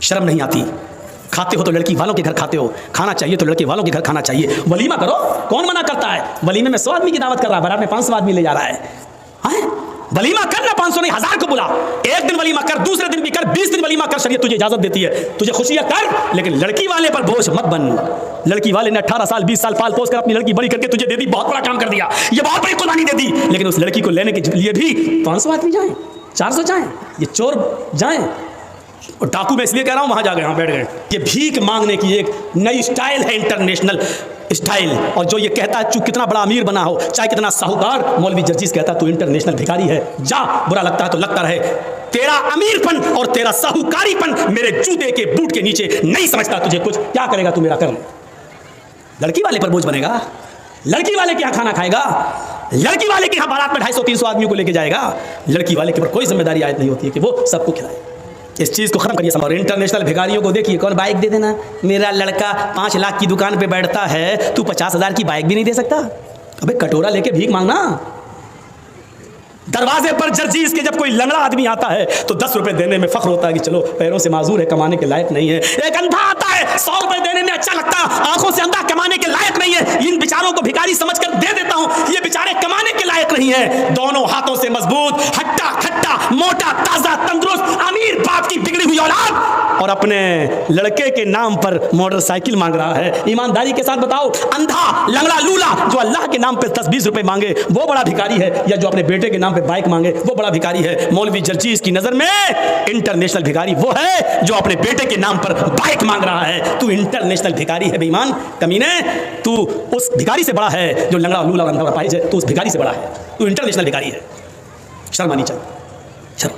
शर्म नहीं आती? खाते हो तो लड़की वालों के घर खाते हो, खाना चाहिए तो लड़के वालों के घर खाना चाहिए। वलीमा करो, कौन मना करता है? वलीमे में 100 आदमी की दावत कर रहा है, बारात में 500 आदमी ले जा रहा है। वलीमा करना 500 नहीं 1000 को बुला। एक दिन वलीमा कर, दूसरे दिन भी कर, 20 दिन वलीमा कर, शरीयत तुझे इजाजत देती है। तुझे खुशियां कर, लेकिन लड़की वाले पर बोझ मत बन। लड़की वाले ने 18 साल 20 साल पाल पोस कर अपनी लड़की बड़ी करके तुझे दे दी, बहुत बड़ा काम कर दिया, ये बहुत बड़ी कुर्बानी दे दी। लेकिन उस लड़की को लेने के लिए भी 500 आदमी जाएं, 400 जाएं, ये चोर जाएं, और डाकू मैं इसलिए कह रहा हूं वहां जा गए, वहां बैठ गए। ये भीख मांगने की एक नई स्टाइल है, इंटरनेशनल स्टाइल। और जो ये कहता है तू कितना बड़ा अमीर बना हो, चाहे कितना साहूकार, मौलवी जर्जीस कहता है तू इंटरनेशनल भिखारी है। जा, बुरा लगता है तो लगता रहे। तेरा अमीरपन और तेरा साहूकारीपन मेरे जूते के बूट के नीचे नहीं समझता तुझे कुछ। क्या करेगा तू मेरा कर्म? लड़की वाले पर बोझ बनेगा, लड़की वाले के यहाँ खाना खाएगा, लड़की वाले के यहाँ बारात में 250-300 आदमियों को लेके जाएगा। लड़की वाले के ऊपर कोई जिम्मेदारी आयत नहीं होती है कि वो सबको खिलाए। इस चीज़ को खत्म करिए। और इंटरनेशनल भिखारियों को देखिए, कौन बाइक दे देना, मेरा लड़का 5 लाख की दुकान पे बैठता है, तू 50,000 की बाइक भी नहीं दे सकता? अबे कटोरा लेके भीख मांगना। दरवाजे पर जर्जीस के जब कोई लंगड़ा आदमी आता है तो 10 रुपए देने में फख्र होता है कि चलो पैरों से माजूर है, कमाने के लायक नहीं है। एक अंधा आता है, 100 रुपए देने में अच्छा लगता, आंखों से अंधा, कमाने के लायक नहीं है। इन बेचारों को भिखारी समझकर दे देता हूं, ये बेचारे कमाने के लायक नहीं है। दोनों हाथों से मजबूत, हट्टा खट्टा, मोटा ताजा तंदुरुस्त अमीर बाप की बिगड़ी हुई औलाद, और अपने लड़के के नाम पर मोटरसाइकिल मांग रहा है। ईमानदारी के साथ बताओ, अंधा लंगड़ा लूला जो अल्लाह के नाम पे 10-20 रुपए मांगे वो बड़ा भिखारी है, या जो अपने बेटे के नाम पे बाइक मांगे वो बड़ा भिखारी है? मौलवी जर्जीस की नजर में इंटरनेशनल भिखारी वो है जो अपने बेटे के नाम पर बाइक मांग रहा है। तू इंटरनेशनल भिखारी है बेईमान, कमीने। तू उस भिखारी से बड़ा है जो लंगड़ा लूला अंधा पाइज है, तू उस भिखारी से बड़ा है, तू इंटरनेशनल भिखारी है। शर्म आनी चाहिए, शर्म।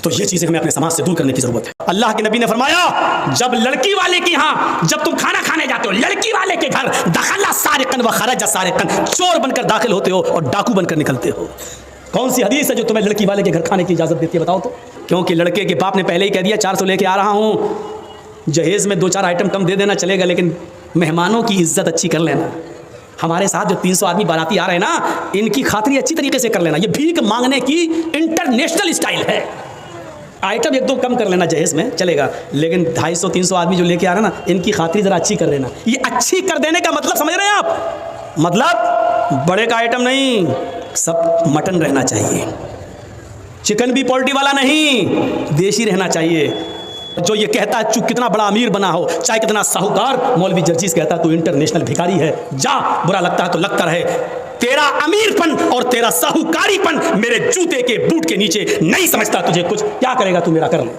तो ये चीजें हमें अपने समाज से दूर करने की जरूरत है। अल्लाह के नबी ने फरमाया, जब लड़की वाले के यहाँ, जब तुम खाना खाने जाते हो लड़की वाले के घर, दखला सारिकन व खरजा सारिकन, चोर बनकर दाखिल होते हो और डाकू बनकर निकलते हो। कौन सी हदीस है जो तुम्हें लड़की वाले के घर खाने की इजाजत देती है, बताओ तो? क्योंकि लड़के के बाप ने पहले ही कह दिया 400 लेके आ रहा हूं, जहेज में 2-4 आइटम कम दे देना चलेगा, लेकिन मेहमानों की इज्जत अच्छी कर लेना। हमारे साथ जो 300 आदमी बाराती आ रहे हैं ना, इनकी खातिरी अच्छी तरीके से कर लेना। ये भीख मांगने की इंटरनेशनल स्टाइल है। आइटम 1-2 कम कर लेना जहेज में चलेगा, लेकिन 250-300 आदमी जो लेके आ रहे हैं ना, इनकी खातिरी जरा अच्छी कर लेना। ये अच्छी कर देने का मतलब समझ रहे हैं आप? मतलब बड़े का आइटम नहीं, सब मटन रहना चाहिए, चिकन भी पोल्ट्री वाला नहीं, देशी रहना चाहिए। जो ये कहता है तू कितना बड़ा अमीर बना हो, चाहे कितना साहूकार, मौलवी जर्जीस कहता है तू इंटरनेशनल भिखारी है। जा, बुरा लगता है तो लगता रहे। तेरा अमीरपन और तेरा साहूकारीपन मेरे जूते के बूट के नीचे नहीं समझता तुझे कुछ। क्या करेगा तू मेरा कर्म?